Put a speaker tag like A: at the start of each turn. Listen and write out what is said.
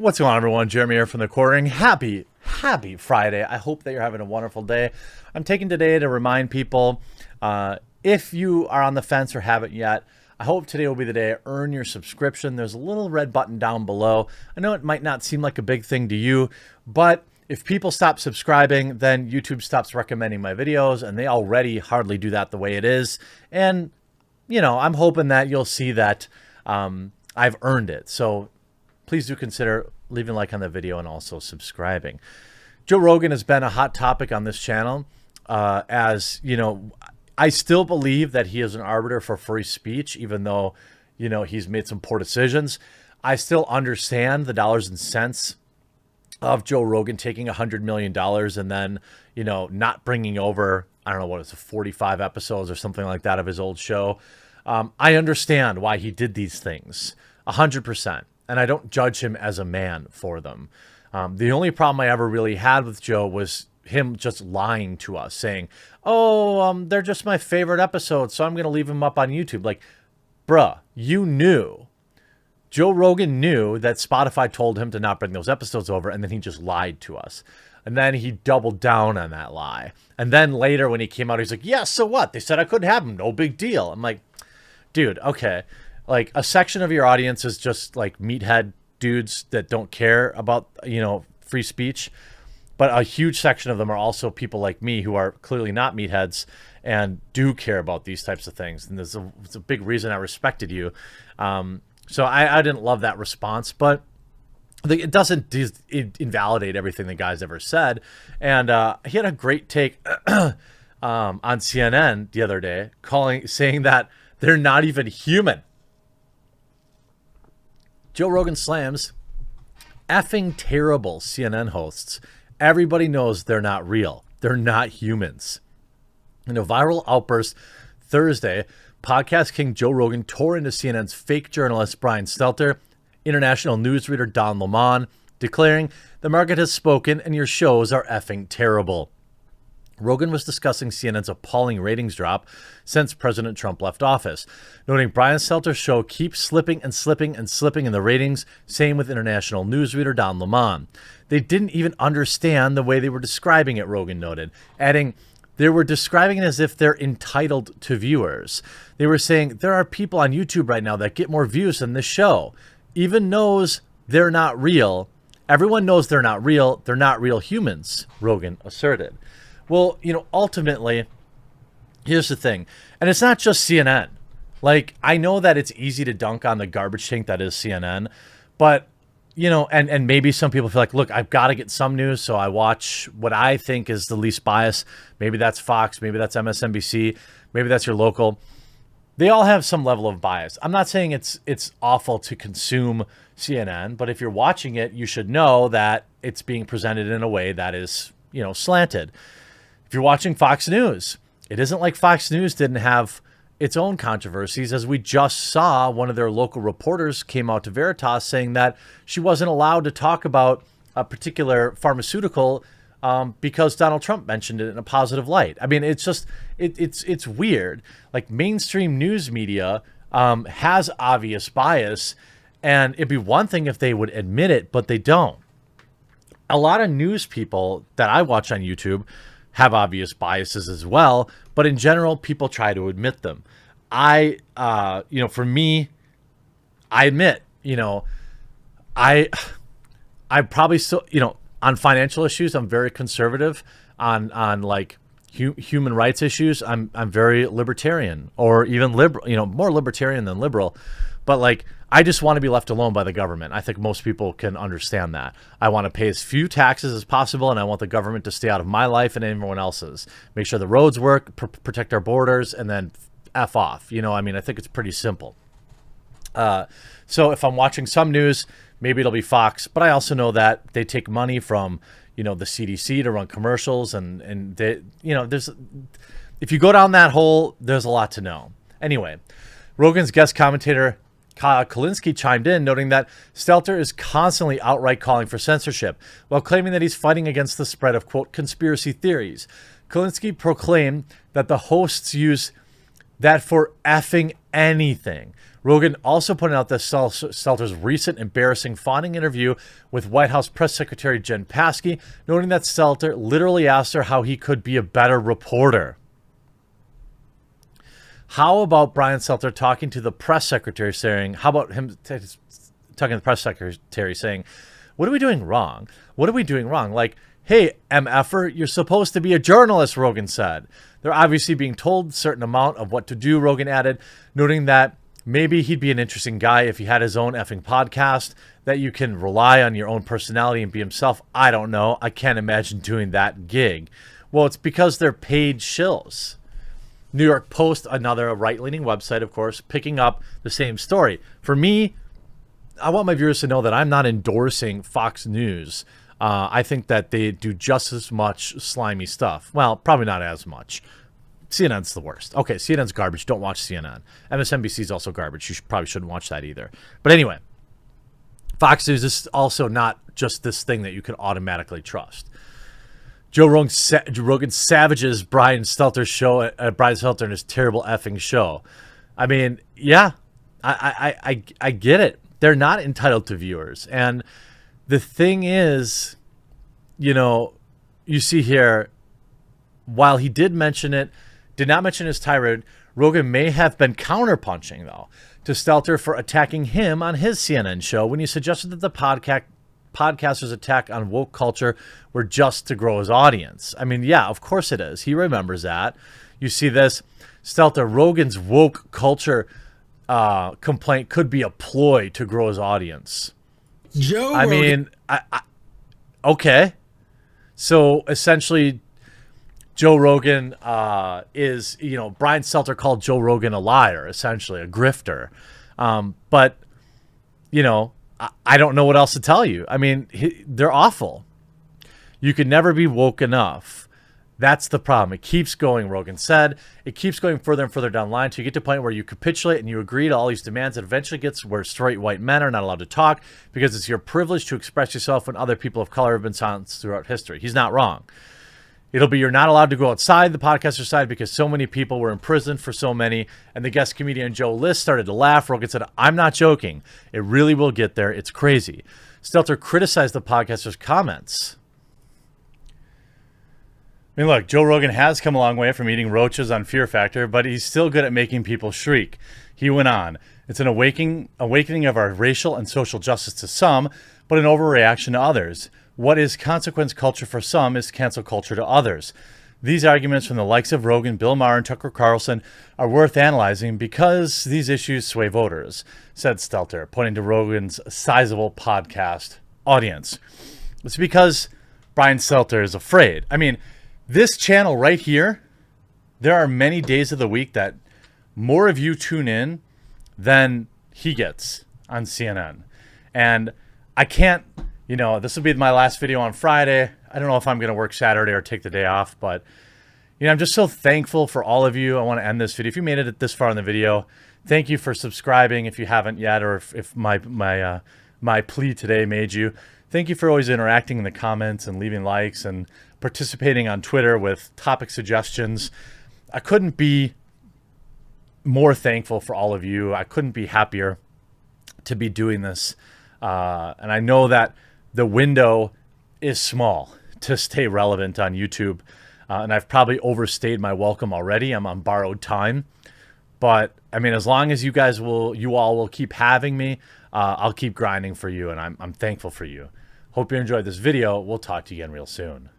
A: What's going on, everyone? Jeremy here from the Quartering. Happy Friday. I hope that you're having a wonderful day. I'm taking today to remind people, if you are on the fence or haven't yet, I hope today will be the day to earn your subscription. There's a little red button down below. I know it might not seem like a big thing to you, but if people stop subscribing, then YouTube stops recommending my videos, and they already hardly do that the way it is. And, you know, I'm hoping that you'll see that I've earned it. So please do consider leaving a like on the video and also subscribing. Joe Rogan has been a hot topic on this channel. As you know, I still believe that he is an arbiter for free speech, even though, you know, he's made some poor decisions. I still understand the dollars and cents of Joe Rogan taking $100 million and then, you know, not bringing over, I don't know what it's, 45 episodes or something like that of his old show. I understand why he did these things 100%. And I don't judge him as a man for them. The only problem I ever really had with Joe was him just lying to us, saying, oh, they're just my favorite episodes, so I'm going to leave them up on YouTube. Like, bruh, you knew. Joe Rogan knew that Spotify told him to not bring those episodes over, and then he just lied to us. And then he doubled down on that lie. And then later when he came out, he's like, yeah, so what? They said I couldn't have them. No big deal. I'm like, dude, okay. Like, a section of your audience is just like meathead dudes that don't care about, you know, free speech. But a huge section of them are also people like me who are clearly not meatheads and do care about these types of things. And it's a big reason I respected you. So I didn't love that response, but it doesn't invalidate everything the guy's ever said. And he had a great take on CNN the other day, saying that they're not even human. Joe Rogan slams effing terrible CNN hosts. Everybody knows they're not real. They're not humans. In a viral outburst Thursday, podcast king Joe Rogan tore into CNN's fake journalist Brian Stelter, international newsreader Don Lemon, declaring, "The market has spoken and your shows are effing terrible." Rogan was discussing CNN's appalling ratings drop since President Trump left office, noting Brian Stelter's show keeps slipping and slipping and slipping in the ratings, same with international newsreader Don Lemon. They didn't even understand the way they were describing it, Rogan noted, adding, they were describing it as if they're entitled to viewers. They were saying, there are people on YouTube right now that get more views than this show. Even knows they're not real. Everyone knows they're not real. They're not real humans, Rogan asserted. Well, you know, ultimately, here's the thing. And it's not just CNN. Like, I know that it's easy to dunk on the garbage tank that is CNN. But, you know, and maybe some people feel like, look, I've got to get some news, so I watch what I think is the least bias. Maybe that's Fox. Maybe that's MSNBC. Maybe that's your local. They all have some level of bias. I'm not saying it's awful to consume CNN. But if you're watching it, you should know that it's being presented in a way that is, you know, slanted. If you're watching Fox News, it isn't like Fox News didn't have its own controversies, as we just saw one of their local reporters came out to Veritas saying that she wasn't allowed to talk about a particular pharmaceutical because Donald Trump mentioned it in a positive light. I mean, it's just, it's weird. Like, mainstream news media has obvious bias, and it'd be one thing if they would admit it, but they don't. A lot of news people that I watch on YouTube have obvious biases as well, but in general, people try to admit them. You know, for me, I admit, you know, I probably still, you know, on financial issues, I'm very conservative. On like human rights issues, I'm very libertarian, or even liberal, you know, more libertarian than liberal. But like, I just want to be left alone by the government. I think most people can understand that. I want to pay as few taxes as possible, and I want the government to stay out of my life and everyone else's. Make sure the roads work, protect our borders, and then F off. You know, I mean, I think it's pretty simple. So if I'm watching some news, maybe it'll be Fox, but I also know that they take money from, you know, the CDC to run commercials, and they, you know, if you go down that hole, there's a lot to know. Anyway, Rogan's guest commentator Kyle Kulinski chimed in, noting that Stelter is constantly outright calling for censorship, while claiming that he's fighting against the spread of, quote, conspiracy theories. Kulinski proclaimed that the hosts use that for effing anything. Rogan also pointed out that Stelter's recent embarrassing fawning interview with White House Press Secretary Jen Psaki, noting that Stelter literally asked her how he could be a better reporter. How about Brian Stelter talking to the press secretary saying, how about him talking to the press secretary saying, what are we doing wrong? What are we doing wrong? Like, hey, MFer, you're supposed to be a journalist, Rogan said. They're obviously being told a certain amount of what to do, Rogan added, noting that maybe he'd be an interesting guy if he had his own effing podcast, that you can rely on your own personality and be himself. I don't know. I can't imagine doing that gig. Well, it's because they're paid shills. New York Post, another right-leaning website, of course, picking up the same story. For me, I want my viewers to know that I'm not endorsing Fox News. I think that they do just as much slimy stuff. Well, probably not as much. CNN's the worst. Okay, CNN's garbage. Don't watch CNN. MSNBC is also garbage. You probably shouldn't watch that either. But anyway, Fox News is also not just this thing that you can automatically trust. Joe Rogan savages Brian Stelter's show, Brian Stelter and his terrible effing show. I mean, yeah, I get it. They're not entitled to viewers. And the thing is, you know, you see here, while he did mention it, did not mention his tirade, Rogan may have been counterpunching, though, to Stelter for attacking him on his CNN show when he suggested that the podcaster's attack on woke culture were just to grow his audience. I mean, yeah, of course it is. He remembers that. You see this, Stelter, Rogan's woke culture complaint could be a ploy to grow his audience.
B: Joe
A: I
B: Rogan.
A: mean, okay. So essentially, Joe Rogan is, you know, Brian Stelter called Joe Rogan a liar, essentially, a grifter. But, you know, I don't know what else to tell you. I mean, they're awful. You can never be woke enough. That's the problem. It keeps going, Rogan said. It keeps going further and further down the line till you get to a point where you capitulate and you agree to all these demands. It eventually gets where straight white men are not allowed to talk because it's your privilege to express yourself when other people of color have been silenced throughout history. He's not wrong. It'll be you're not allowed to go outside the podcaster side because so many people were imprisoned for so many. And the guest comedian Joe List started to laugh. Rogan said, I'm not joking. It really will get there. It's crazy. Stelter criticized the podcaster's comments. I mean, look, Joe Rogan has come a long way from eating roaches on Fear Factor, but he's still good at making people shriek. He went on, it's an awakening of our racial and social justice to some, but an overreaction to others. What is consequence culture for some is cancel culture to others. These arguments from the likes of Rogan, Bill Maher, and Tucker Carlson are worth analyzing because these issues sway voters, said Stelter, pointing to Rogan's sizable podcast audience. It's because Brian Stelter is afraid. I mean, this channel right here, there are many days of the week that more of you tune in than he gets on CNN. And I can't, you know, this will be my last video on Friday. I don't know if I'm going to work Saturday or take the day off, but, you know, I'm just so thankful for all of you. I want to end this video. If you made it this far in the video, thank you for subscribing if you haven't yet, or if my plea today made you. Thank you for always interacting in the comments and leaving likes and participating on Twitter with topic suggestions. I couldn't be more thankful for all of you. I couldn't be happier to be doing this. And I know that the window is small to stay relevant on YouTube. And I've probably overstayed my welcome already. I'm on borrowed time. But I mean, as long as you all will keep having me, I'll keep grinding for you. And I'm thankful for you. Hope you enjoyed this video. We'll talk to you again real soon.